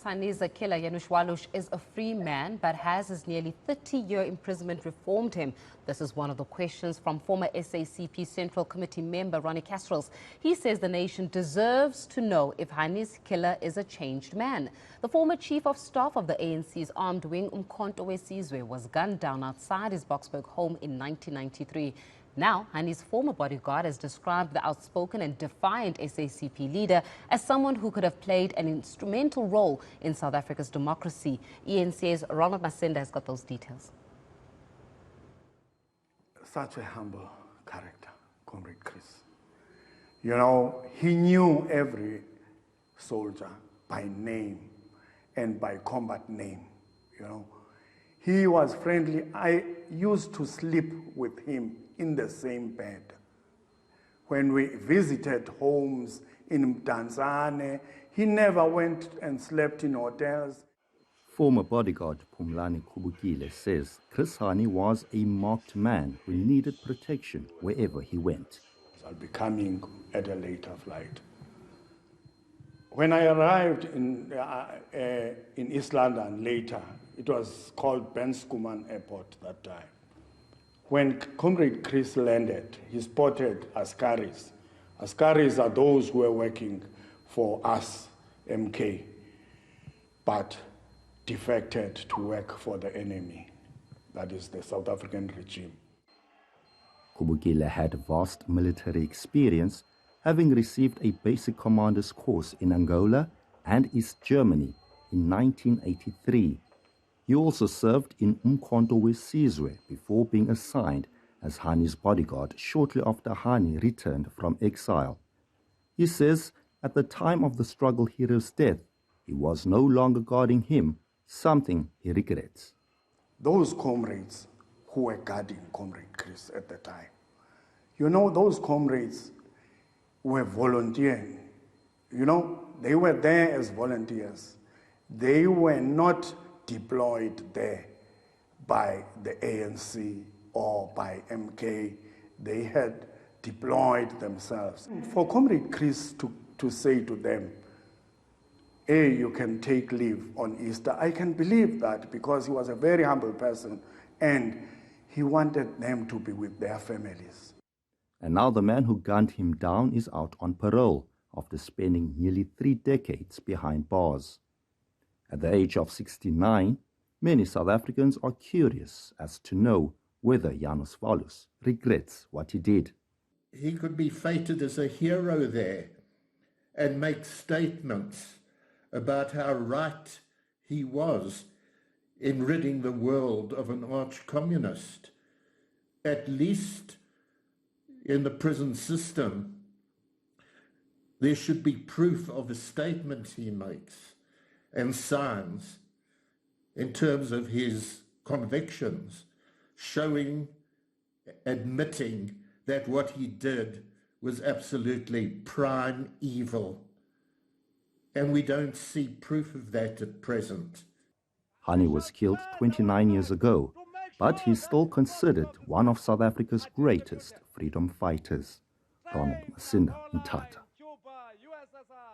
Hani's killer, Janusz Walus, is a free man, but has his nearly 30-year imprisonment reformed him? This is one of the questions from former SACP Central Committee member Ronnie Kasrils. He says the nation deserves to know if Hani's killer is a changed man. The former chief of staff of the ANC's armed wing, uMkhonto Sizwe, was gunned down outside his Boksburg home in 1993. Now, Hani's former bodyguard has described the outspoken and defiant SACP leader as someone who could have played an instrumental role in South Africa's democracy. ENC's Ronnie Kasrils has got those details. Such a humble character, Comrade Chris. You know, he knew every soldier by name and by combat name, you know. He was friendly. I used to sleep with him in the same bed. When we visited homes in Tanzania, he never went and slept in hotels. Former bodyguard Pumlani says Chris Hani was a marked man who needed protection wherever he went. I'll be coming at a later flight. When I arrived in East London later, it was called Ben Schoeman Airport that time. When Comrade Chris landed, he spotted Askaris. Askaris are those who are working for us, MK, but defected to work for the enemy, that is the South African regime. Kubukile had vast military experience, having received a basic commander's course in Angola and East Germany in 1983. He also served in uMkhonto with Sizwe before being assigned as Hani's bodyguard shortly after Hani returned from exile. He says at the time of the struggle hero's death, he was no longer guarding him, something he regrets. Those comrades who were guarding Comrade Chris at the time, you know, those comrades were volunteering. You know, they were there as volunteers. They were not deployed there by the ANC or by MK. They had deployed themselves. For Comrade Chris to say to them, hey, you can take leave on Easter, I can believe that because he was a very humble person and he wanted them to be with their families. And now the man who gunned him down is out on parole after spending nearly 3 decades behind bars. At the age of 69, many South Africans are curious as to know whether Janusz Walus regrets what he did. He could be feted as a hero there and make statements about how right he was in ridding the world of an arch-communist. At least in the prison system, there should be proof of the statements he makes and signs in terms of his convictions, showing, admitting that what he did was absolutely prime evil. And we don't see proof of that at present. Hani was killed 29 years ago, but he's still considered one of South Africa's greatest freedom fighters. Ronnie Kasrils, Mthatha.